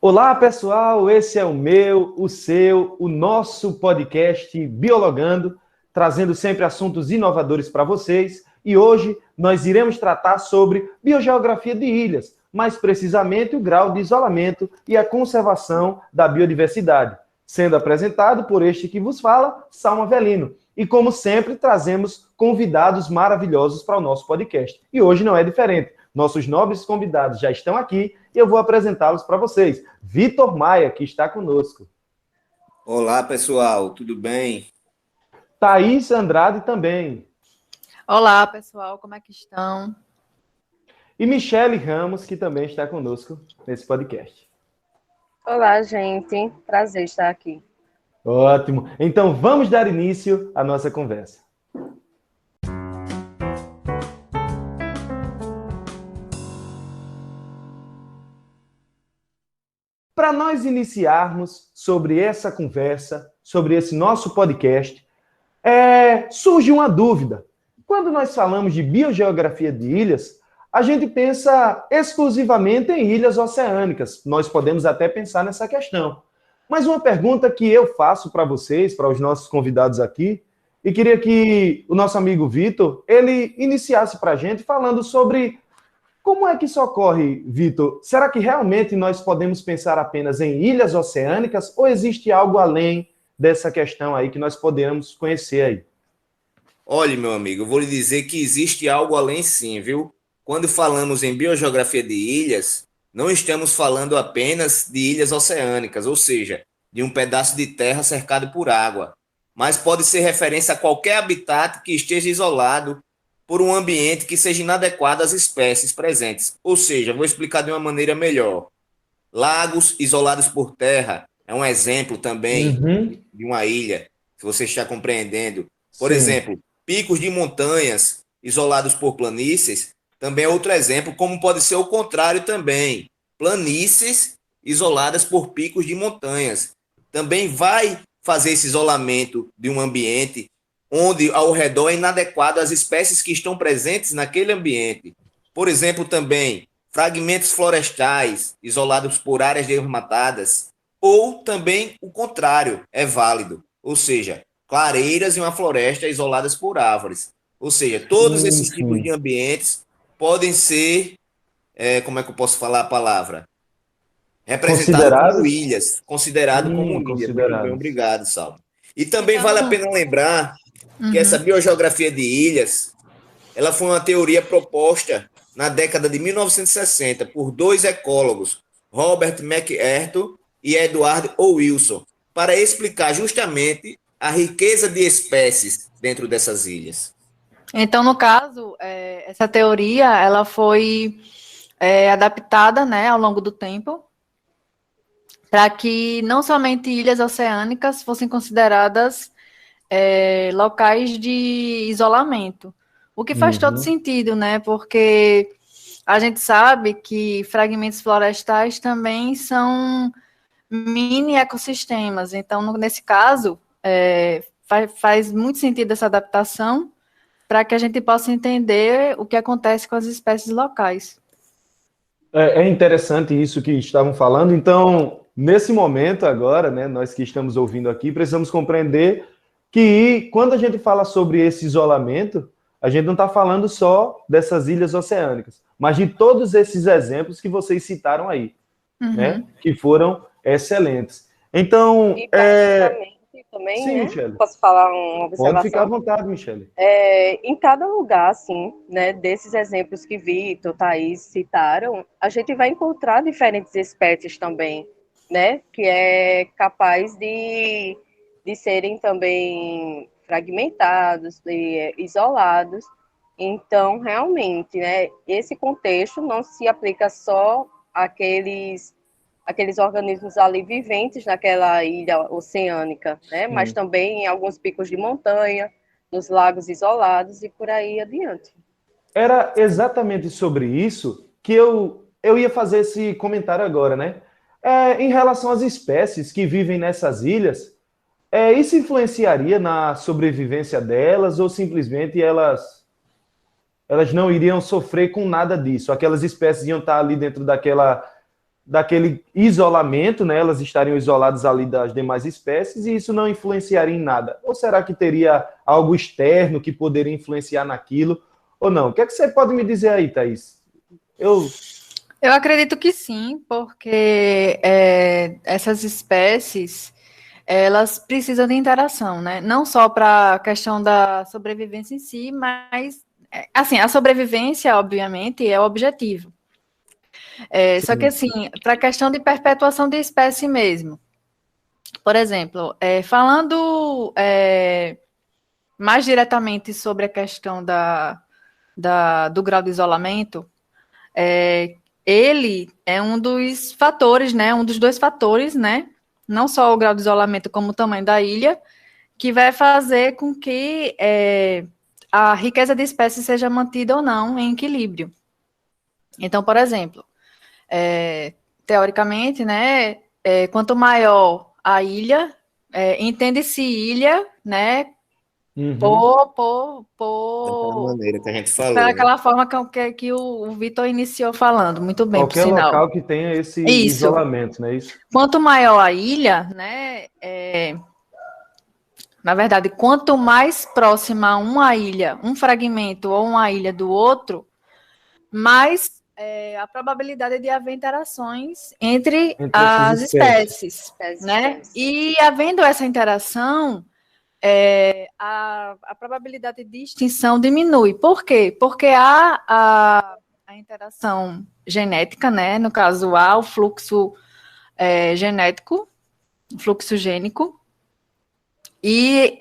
Olá, pessoal, esse é o meu, o seu, o nosso podcast Biologando, trazendo sempre assuntos inovadores para vocês. E hoje nós iremos tratar sobre biogeografia de ilhas, mais precisamente o grau de isolamento e a conservação da biodiversidade, sendo apresentado por este que vos fala, Salmo Avelino. E como sempre, trazemos convidados maravilhosos para o nosso podcast. E hoje não é diferente. Nossos nobres convidados já estão aqui e eu vou apresentá-los para vocês. Vitor Maia, que está conosco. Olá, pessoal, tudo bem? Thaís Andrade também. Olá, pessoal, como é que estão? E Michele Ramos, que também está conosco nesse podcast. Olá, gente. Prazer estar aqui. Ótimo. Então, vamos dar início à nossa conversa. Para nós iniciarmos sobre essa conversa, sobre esse nosso podcast, surge uma dúvida. Quando nós falamos de biogeografia de ilhas, a gente pensa exclusivamente em ilhas oceânicas. Nós podemos até pensar nessa questão. Mas uma pergunta que eu faço para vocês, para os nossos convidados aqui, e queria que o nosso amigo Vitor, ele iniciasse para a gente falando sobre como é que isso ocorre, Vitor? Será que realmente nós podemos pensar apenas em ilhas oceânicas ou existe algo além dessa questão aí que nós podemos conhecer aí? Olha, meu amigo, eu vou lhe dizer que existe algo além sim, viu? Quando falamos em biogeografia de ilhas, não estamos falando apenas de ilhas oceânicas, ou seja, de um pedaço de terra cercado por água, mas pode ser referência a qualquer habitat que esteja isolado por um ambiente que seja inadequado às espécies presentes. Ou seja, vou explicar de uma maneira melhor. Lagos isolados por terra é um exemplo também de uma ilha, se você está compreendendo. Por exemplo, picos de montanhas isolados por planícies também é outro exemplo, como pode ser o contrário também. Planícies isoladas por picos de montanhas. Também vai fazer esse isolamento de um ambiente onde ao redor é inadequado às espécies que estão presentes naquele ambiente. Por exemplo, também fragmentos florestais isolados por áreas desmatadas, ou também o contrário é válido, ou seja, clareiras em uma floresta isoladas por árvores. Ou seja, todos esses tipos de ambientes podem ser, como é que eu posso falar a palavra? Representados como ilhas, considerado como ilha. Muito bem, obrigado, Salmo. E também vale a pena lembrar que essa biogeografia de ilhas, ela foi uma teoria proposta na década de 1960 por dois ecólogos, Robert McArthur e Edward O. Wilson, para explicar justamente a riqueza de espécies dentro dessas ilhas. Então, no caso, essa teoria ela foi adaptada, né, ao longo do tempo, para que não somente ilhas oceânicas fossem consideradas locais de isolamento. O que faz todo sentido, né? Porque a gente sabe que fragmentos florestais também são mini ecossistemas. Então, nesse caso, faz muito sentido essa adaptação para que a gente possa entender o que acontece com as espécies locais. É interessante isso que estavam falando. Então, nesse momento agora, né, nós que estamos ouvindo aqui, precisamos compreender que quando a gente fala sobre esse isolamento, a gente não está falando só dessas ilhas oceânicas, mas de todos esses exemplos que vocês citaram aí, né? Que foram excelentes. Então, e também, sim, né? Michele. Posso falar uma observação? Pode ficar à vontade, Michele. Em cada lugar, assim, né, desses exemplos que Vitor, Thaís citaram, a gente vai encontrar diferentes espécies também, né? Que é capaz de serem também fragmentados, isolados. Então, realmente, né, esse contexto não se aplica só àqueles organismos ali viventes naquela ilha oceânica, né, mas também em alguns picos de montanha, nos lagos isolados e por aí adiante. Era exatamente sobre isso que eu ia fazer esse comentário agora, né? Em relação às espécies que vivem nessas ilhas, isso influenciaria na sobrevivência delas ou simplesmente elas não iriam sofrer com nada disso? Aquelas espécies iam estar ali dentro daquela daquele isolamento, né? Elas estariam isoladas ali das demais espécies e isso não influenciaria em nada? Ou será que teria algo externo que poderia influenciar naquilo? Ou não? O que é que você pode me dizer aí, Thaís? Eu acredito que sim, porque essas espécies, elas precisam de interação, né? Não só para a questão da sobrevivência em si, mas, assim, a sobrevivência, obviamente, é o objetivo. Só que, assim, para a questão de perpetuação de espécie mesmo. Por exemplo, falando mais diretamente sobre a questão do grau de isolamento, ele é um dos fatores, né? Um dos dois fatores, né? Não só o grau de isolamento, como o tamanho da ilha, que vai fazer com que a riqueza de espécies seja mantida ou não em equilíbrio. Então, por exemplo, teoricamente, né? Quanto maior a ilha, entende-se ilha, né? Daquela maneira que a gente falou, né? Daquela forma que o Vitor iniciou falando, muito bem, por Qualquer sinal. local que tenha esse Isso. isolamento, não é isso? Quanto maior a ilha, né? Na verdade, quanto mais próxima uma ilha, um fragmento ou uma ilha do outro, mais a probabilidade de haver interações entre as espécies, né? E havendo essa interação, a probabilidade de extinção diminui. Por quê? Porque há a interação genética, né? No caso, há o fluxo genético, fluxo gênico, e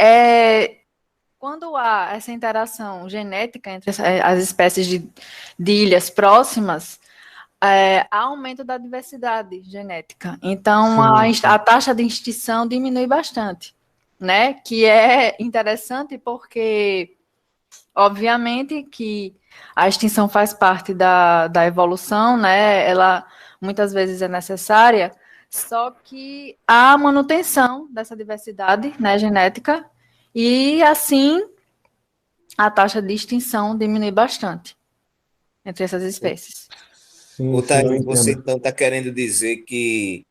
quando há essa interação genética entre as espécies de ilhas próximas, há aumento da diversidade genética. Então, a taxa de extinção diminui bastante, né? Que é interessante porque, obviamente, que a extinção faz parte da evolução, né? Ela muitas vezes é necessária, só que há manutenção dessa diversidade, né, genética, e assim a taxa de extinção diminui bastante entre essas espécies. Ô, Thaís, você então está querendo dizer que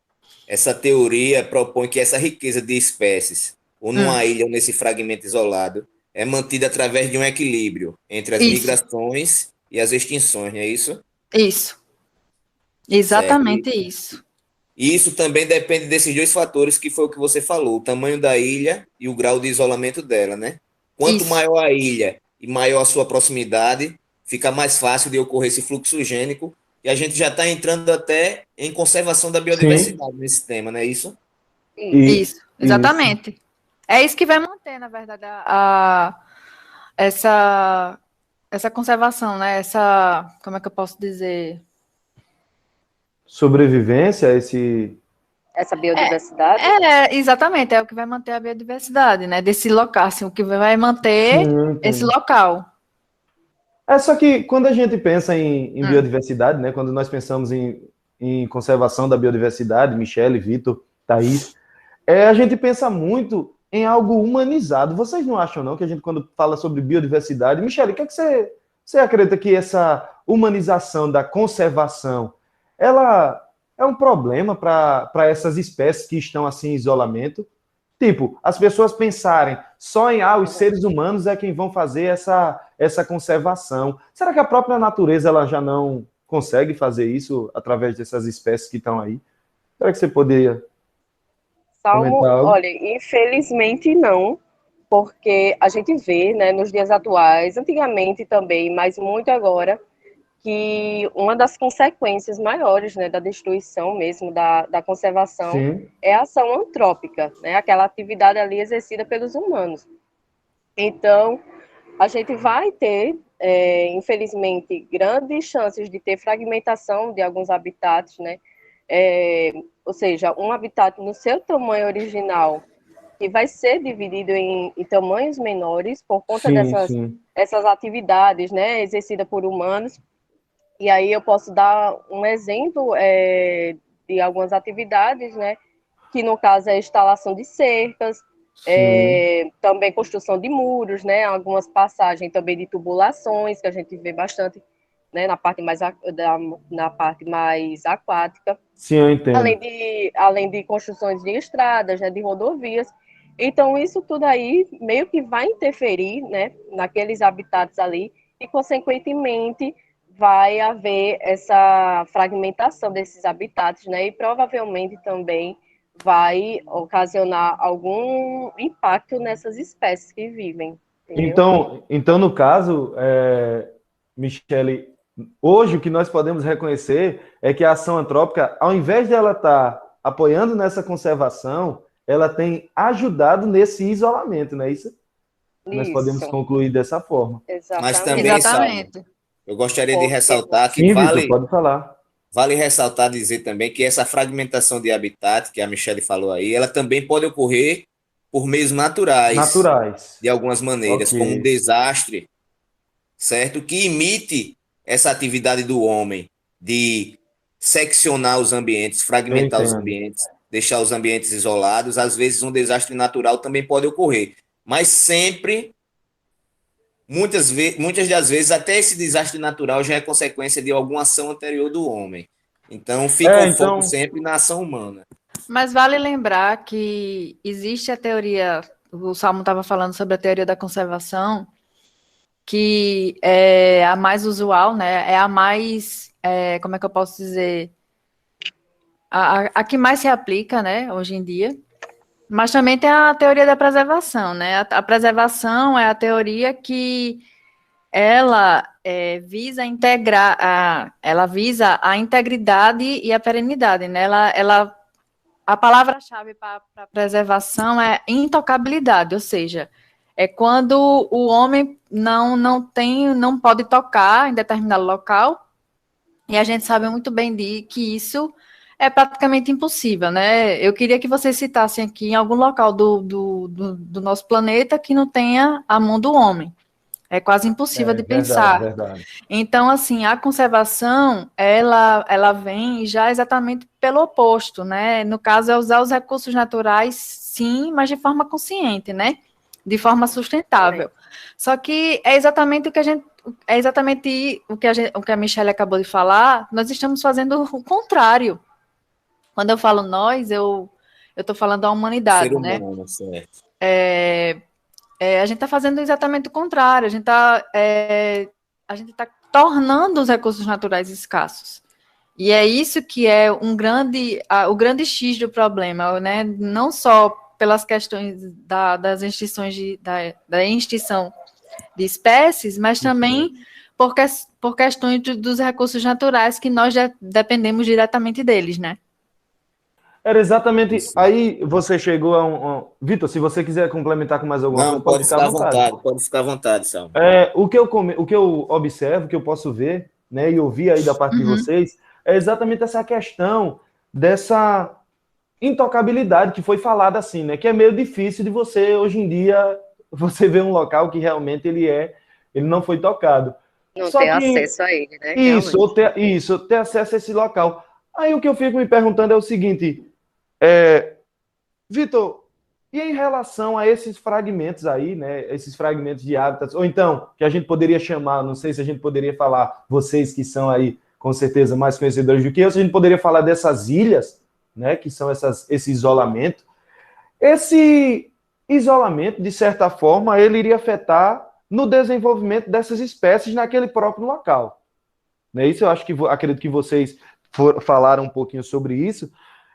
essa teoria propõe que essa riqueza de espécies, ou numa ilha ou nesse fragmento isolado, é mantida através de um equilíbrio entre as migrações e as extinções, não é isso? Isso. Exatamente Certo. isso. E isso também depende desses dois fatores que foi o que você falou, o tamanho da ilha e o grau de isolamento dela, né? Quanto maior a ilha e maior a sua proximidade, fica mais fácil de ocorrer esse fluxo gênico. E a gente já está entrando até em conservação da biodiversidade nesse tema, não é isso? Isso, exatamente. Isso. É isso que vai manter, na verdade, essa conservação, né? Como é que eu posso dizer? Sobrevivência, essa biodiversidade? Exatamente, é o que vai manter a biodiversidade, né? Desse local, assim, o que vai manter esse local. Só que quando a gente pensa em biodiversidade, né? Quando nós pensamos em conservação da biodiversidade, Michele, Vitor, Thaís, a gente pensa muito em algo humanizado. Vocês não acham, não, que a gente, quando fala sobre biodiversidade... Michele, o que é que você acredita que essa humanização da conservação, ela é um problema para essas espécies que estão assim em isolamento? Tipo, as pessoas pensarem só em os seres humanos é quem vão fazer essa conservação. Será que a própria natureza ela já não consegue fazer isso através dessas espécies que estão aí? Será que você poderia comentar algo? Olha, infelizmente não, porque a gente vê, né, nos dias atuais, antigamente também, mas muito agora, que uma das consequências maiores, né, da destruição mesmo, da conservação, é a ação antrópica, né, aquela atividade ali exercida pelos humanos. Então, a gente vai ter, infelizmente, grandes chances de ter fragmentação de alguns habitats, né, ou seja, um habitat no seu tamanho original, que vai ser dividido em tamanhos menores por conta dessas atividades, né, exercidas por humanos. E aí eu posso dar um exemplo de algumas atividades, né, que no caso é a instalação de cercas, também construção de muros, né, algumas passagens também de tubulações, que a gente vê bastante. né, na parte mais aquática, Sim, eu entendo. além de construções de estradas, né, de rodovias. Então, isso tudo aí meio que vai interferir, né, naqueles habitats ali e, consequentemente, vai haver essa fragmentação desses habitats, né, e provavelmente também vai ocasionar algum impacto nessas espécies que vivem, entendeu? Então no caso, Michele, hoje o que nós podemos reconhecer é que a ação antrópica, ao invés de ela estar apoiando nessa conservação, ela tem ajudado nesse isolamento, não é isso? Nós podemos Isso, concluir dessa forma. Mas exatamente. também, Salmo, Exatamente. eu gostaria de Porque ressaltar que Sim, Vitor, pode falar. vale ressaltar dizer também que essa fragmentação de habitat, que a Michelle falou aí, ela também pode ocorrer por meios naturais, Naturais. de algumas maneiras, como um Ok. desastre, certo? Que imite essa atividade do homem de seccionar os ambientes, Eu fragmentar os entendo. ambientes, deixar os ambientes isolados. Às vezes, um desastre natural também pode ocorrer, mas sempre, muitas das vezes, até esse desastre natural já é consequência de alguma ação anterior do homem. Então, fica o foco Então, sempre na ação humana. Mas vale lembrar que existe a teoria, o Salmo estava falando sobre a teoria da conservação, que é a mais usual, né? É a mais, como é que eu posso dizer? A que mais se aplica, né, hoje em dia. Mas também tem a teoria da preservação, né? A preservação é a teoria que ela visa integrar, ela visa a integridade e a perenidade, né? A palavra-chave para a preservação é intocabilidade, ou seja, é quando o homem não pode tocar em determinado local, e a gente sabe muito bem que isso é praticamente impossível, né? Eu queria que vocês citassem aqui em algum local do nosso planeta que não tenha a mão do homem. É quase impossível de verdade, pensar. verdade. Então, assim, a conservação, ela vem já exatamente pelo oposto, né? No caso, é usar os recursos naturais, sim, mas de forma consciente, né? De forma sustentável. Só que é exatamente o que a Michelle acabou de falar, nós estamos fazendo o contrário. Quando eu falo nós, eu estou falando da Ser humanidade, né? humano, certo? A gente está fazendo exatamente o contrário, a gente tá tornando os recursos naturais escassos. E é isso que é o grande X do problema, né? Não só pelas questões das extinções da extinção de espécies, mas também por questões dos recursos naturais que nós já dependemos diretamente deles, né? Era exatamente. Isso. Aí você chegou a Vitor, se você quiser complementar com mais alguma Não, coisa, pode pode ficar à ficar à vontade. vontade, pode ficar à vontade, Salmo. O que eu observo, o que eu posso ver, né, e ouvir aí da parte de vocês, é exatamente essa questão dessa intocabilidade que foi falada assim, né? Que é meio difícil de você, hoje em dia, você ver um local que realmente ele não foi tocado. Não Só ter que acesso a ele, né? isso, Realmente. ter acesso a esse local. Aí o que eu fico me perguntando é o seguinte, Vitor, e em relação a esses fragmentos aí, né? Esses fragmentos de hábitats, ou então, que a gente poderia chamar, não sei se a gente poderia falar, vocês que são aí, com certeza, mais conhecedores do que eu, se a gente poderia falar dessas ilhas, né? Que são esse isolamento. Esse isolamento, de certa forma, ele iria afetar no desenvolvimento dessas espécies naquele próprio local. Né? Isso eu acredito que vocês falaram um pouquinho sobre isso.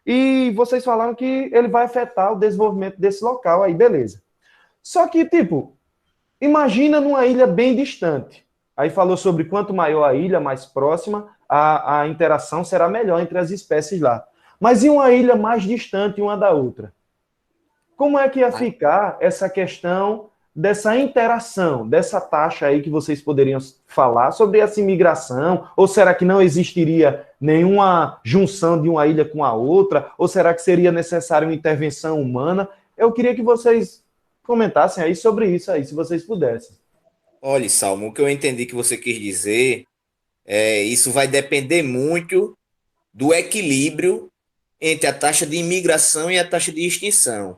E vocês falaram que ele vai afetar o desenvolvimento desse local aí, beleza. Só que, tipo, imagina numa ilha bem distante. Aí falou sobre quanto maior a ilha, mais próxima, a interação será melhor entre as espécies lá. Mas e uma ilha mais distante uma da outra? Como é que ia ficar essa questão dessa interação, dessa taxa aí que vocês poderiam falar sobre essa imigração? Ou será que não existiria nenhuma junção de uma ilha com a outra? Ou será que seria necessária uma intervenção humana? Eu queria que vocês comentassem aí sobre isso aí, se vocês pudessem. Olha, Salmo, o que eu entendi que você quis dizer isso vai depender muito do equilíbrio entre a taxa de imigração e a taxa de extinção.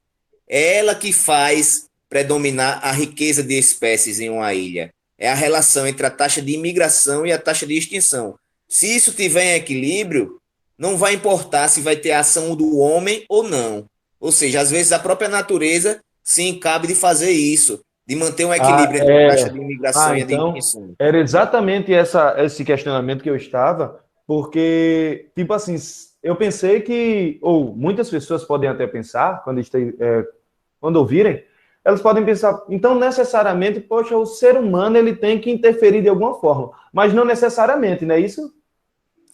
É ela que faz predominar a riqueza de espécies em uma ilha. é a relação entre a taxa de imigração e a taxa de extinção. Se isso tiver em equilíbrio, não vai importar se vai ter ação do homem ou não. Ou seja, às vezes a própria natureza se encabe de fazer isso, de manter um equilíbrio entre a taxa de imigração e a de Então, extinção. era exatamente esse questionamento que eu estava, porque, tipo assim, eu pensei que, ou muitas pessoas podem até pensar, quando ouvirem, elas podem pensar, então necessariamente, poxa, o ser humano ele tem que interferir de alguma forma, mas não necessariamente, não é isso?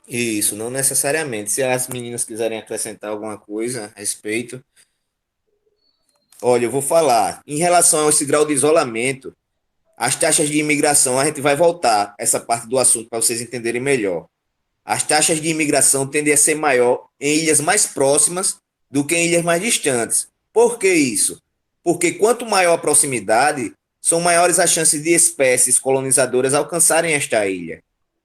Isso, não necessariamente. Se as meninas quiserem acrescentar alguma coisa a respeito, olha, eu vou falar. Em relação a esse grau de isolamento, as taxas de imigração, a gente vai voltar essa parte do assunto para vocês entenderem melhor. As taxas de imigração tendem a ser maior em ilhas mais próximas do que em ilhas mais distantes. Por que isso? Porque quanto maior a proximidade, são maiores as chances de espécies colonizadoras alcançarem esta ilha.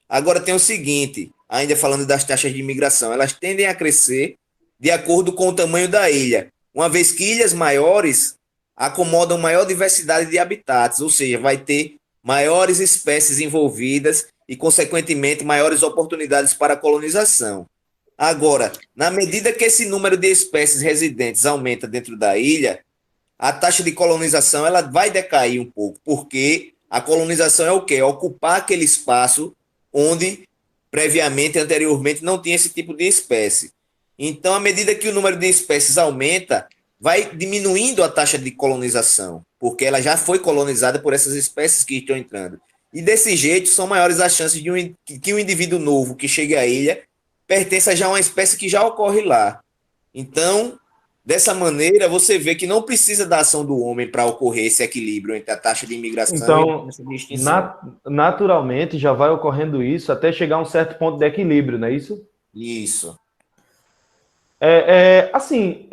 Agora tem o seguinte, ainda falando das taxas de imigração, elas tendem a crescer de acordo com o tamanho da ilha, uma vez que ilhas maiores acomodam maior diversidade de habitats, ou seja, vai ter maiores espécies envolvidas e, consequentemente, maiores oportunidades para a colonização. Agora, na medida que esse número de espécies residentes aumenta dentro da ilha, a taxa de colonização ela vai decair um pouco, porque a colonização é o quê? É ocupar aquele espaço onde previamente, anteriormente, não tinha esse tipo de espécie. Então, à medida que o número de espécies aumenta, vai diminuindo a taxa de colonização, porque ela já foi colonizada por essas espécies que estão entrando. E desse jeito, são maiores as chances de que um indivíduo novo que chegue à ilha pertença já a uma espécie que já ocorre lá. Então, dessa maneira, você vê que não precisa da ação do homem para ocorrer esse equilíbrio entre a taxa de imigração e a Então, taxa de extinção. naturalmente já vai ocorrendo isso até chegar a um certo ponto de equilíbrio, não é isso? Isso. Assim,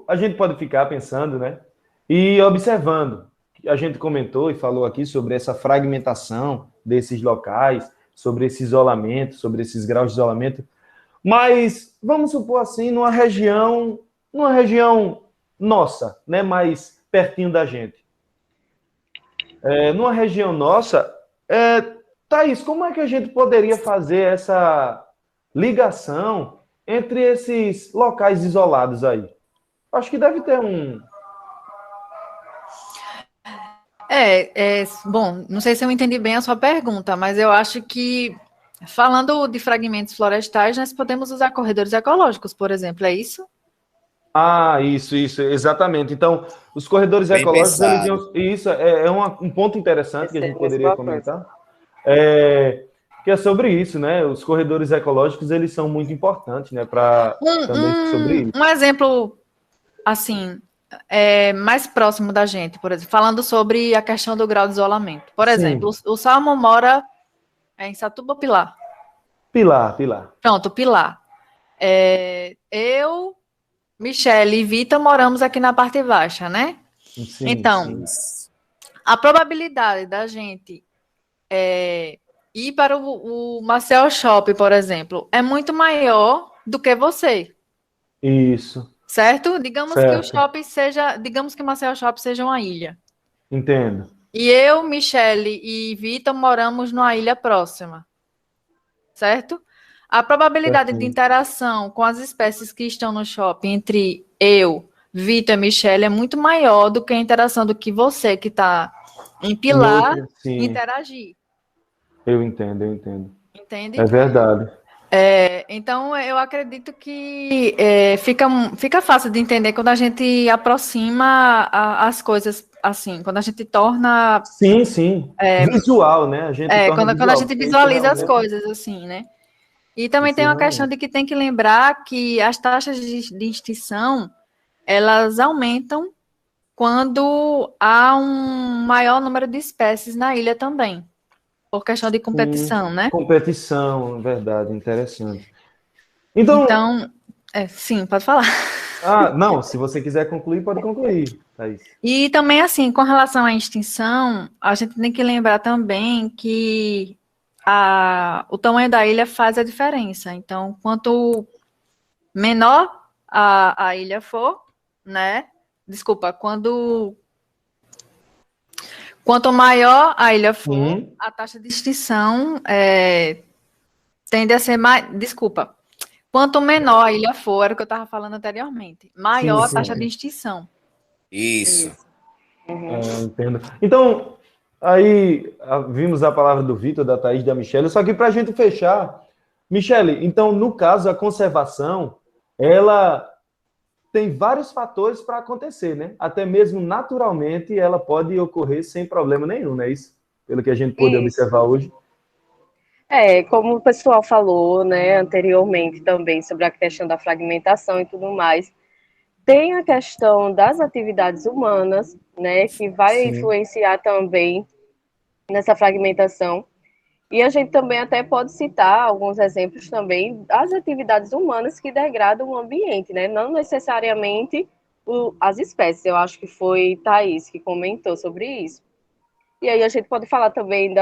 a gente pode ficar pensando, né? E observando. A gente comentou e falou aqui sobre essa fragmentação desses locais, sobre esse isolamento, sobre esses graus de isolamento. Mas vamos supor assim, numa região nossa, né? Mais pertinho da gente. Numa região nossa, Thaís, como é que a gente poderia fazer essa ligação entre esses locais isolados aí? Acho que deve ter um. Bom, não sei se eu entendi bem a sua pergunta, mas eu acho que, falando de fragmentos florestais, nós podemos usar corredores ecológicos, por exemplo, é isso? Ah, isso, exatamente. Então, os corredores Bem ecológicos, eles pensado. iam. Isso um ponto interessante que a Esse gente é muito poderia bacana. comentar. Que é sobre isso, né? Os corredores ecológicos, eles são muito importantes, né? Para também sobre isso. Um exemplo, assim, mais próximo da gente, por exemplo, falando sobre a questão do grau de isolamento. Por exemplo, o Salmo mora em Satuba ou Pilar? Pilar. Pronto, Pilar. Eu, Michele e Vitor moramos aqui na parte baixa, né? Sim, Então, sim. a probabilidade da gente ir para o Marcel Shop, por exemplo, é muito maior do que você, Isso, certo? Digamos que o certo. shopping seja, digamos que o Marcel Shop seja uma ilha. Entendo. E eu, Michele e Vitor moramos numa ilha próxima, certo? A probabilidade de Certinho. interação com as espécies que estão no shopping entre eu, Vitor e Michele é muito maior do que a interação do que você que está em Pilar Sim, interagir, eu entendo. entende? É verdade. Então, eu acredito que fica fácil de entender quando a gente aproxima as coisas assim, quando a gente torna, Sim. Visual, né? A gente torna quando a visual, gente porque isso visualiza as realmente, coisas assim, né? E também isso tem uma questão realmente. de que tem que lembrar que as taxas de extinção, elas aumentam quando há um maior número de espécies na ilha também, por questão de Sim, competição, né? competição, verdade, interessante. Então, Então, sim, pode falar. não, se você quiser concluir, pode concluir, Thaís. E também, assim, com relação à extinção, a gente tem que lembrar também que o tamanho da ilha faz a diferença. Então, quanto menor a ilha for, né? Desculpa, Quanto maior a ilha for, a taxa de extinção tende a ser mais... Desculpa. Quanto menor a ilha for, era o que eu estava falando anteriormente, maior a taxa de extinção. Isso. Entendo. Então, aí vimos a palavra do Vitor, da Thaís, da Michele, só que para a gente fechar, Michele, então, no caso, a conservação, ela tem vários fatores para acontecer, né? Até mesmo naturalmente ela pode ocorrer sem problema nenhum, não é isso? Pelo que a gente pôde observar hoje. Como o pessoal falou, né, anteriormente também sobre a questão da fragmentação e tudo mais, tem a questão das atividades humanas, né, que vai influenciar também nessa fragmentação. E a gente também até pode citar alguns exemplos também das atividades humanas que degradam o ambiente, né? Não necessariamente as espécies. Eu acho que foi Thaís que comentou sobre isso. E aí a gente pode falar também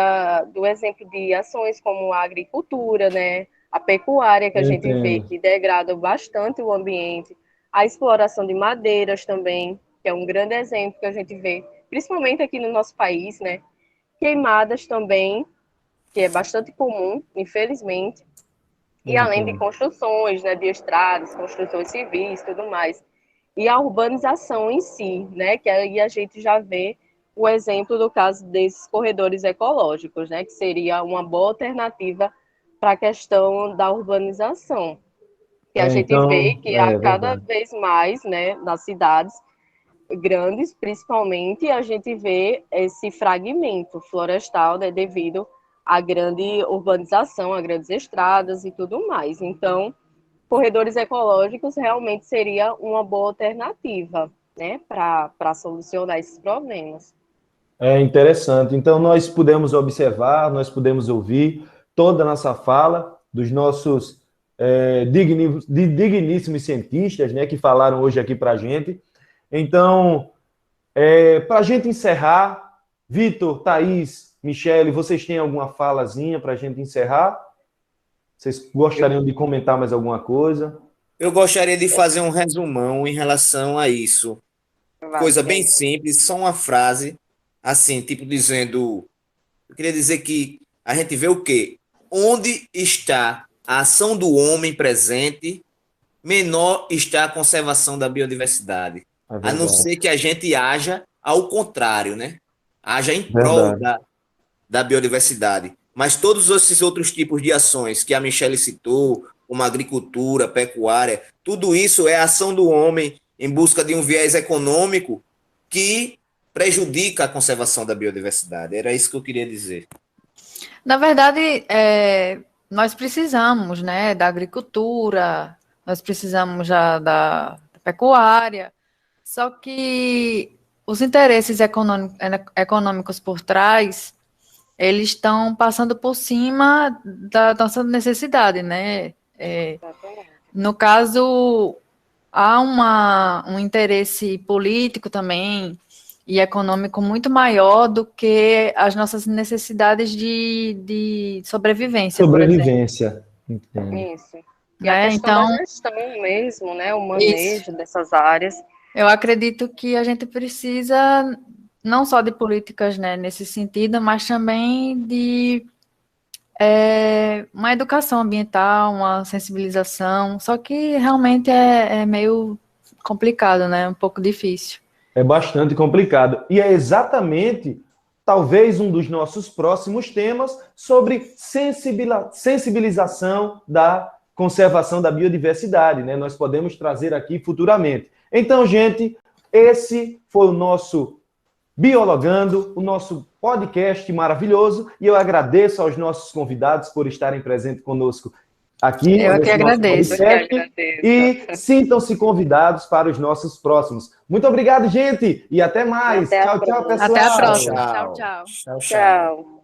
do exemplo de ações como a agricultura, né? A pecuária, que a gente vê que degrada bastante o ambiente. A exploração de madeiras também, que é um grande exemplo que a gente vê, principalmente aqui no nosso país, né? Queimadas também, que é bastante comum, infelizmente, e além de construções, né, de estradas, construções civis, tudo mais. E a urbanização em si, né, que aí a gente já vê o exemplo do caso desses corredores ecológicos, né, que seria uma boa alternativa para a questão da urbanização. Que a gente vê que cada vez mais, né, nas cidades grandes, principalmente, a gente vê esse fragmento florestal, né, devido a grande urbanização, a grandes estradas e tudo mais. Então, corredores ecológicos realmente seria uma boa alternativa, né, para solucionar esses problemas. É interessante. Então, nós pudemos observar, nós pudemos ouvir toda a nossa fala dos nossos digníssimos cientistas, né, que falaram hoje aqui para a gente. Então, para a gente encerrar, Vitor, Thaís, Michele, vocês têm alguma falazinha para a gente encerrar? Vocês gostariam de comentar mais alguma coisa? Eu gostaria de fazer um resumão em relação a isso. Coisa bem simples, só uma frase, assim, tipo dizendo... Eu queria dizer que a gente vê o quê? Onde está a ação do homem presente, menor está a conservação da biodiversidade. A não ser que a gente haja ao contrário, né? Haja em prol da biodiversidade. Mas todos esses outros tipos de ações que a Michele citou, como agricultura, pecuária, tudo isso é ação do homem em busca de um viés econômico que prejudica a conservação da biodiversidade. Era isso que eu queria dizer. Na verdade, nós precisamos, né, da agricultura, nós precisamos já da pecuária, só que os interesses econômicos por trás, eles estão passando por cima da nossa necessidade, né? No caso, há um interesse político também e econômico muito maior do que as nossas necessidades de sobrevivência. Sobrevivência. Isso. E a questão da gestão mesmo, né? O manejo dessas áreas. Eu acredito que a gente precisa não só de políticas, né, nesse sentido, mas também de uma educação ambiental, uma sensibilização, só que realmente é meio complicado, né, um pouco difícil. É bastante complicado. E é exatamente, talvez, um dos nossos próximos temas sobre sensibilização da conservação da biodiversidade, né? Nós podemos trazer aqui futuramente. Então, gente, esse foi o nosso Biologando, o nosso podcast maravilhoso, e eu agradeço aos nossos convidados por estarem presentes conosco aqui. Eu que agradeço. E sintam-se convidados para os nossos próximos. Muito obrigado, gente, e até mais. Tchau, tchau, pessoal. Até a próxima. Tchau. Tchau.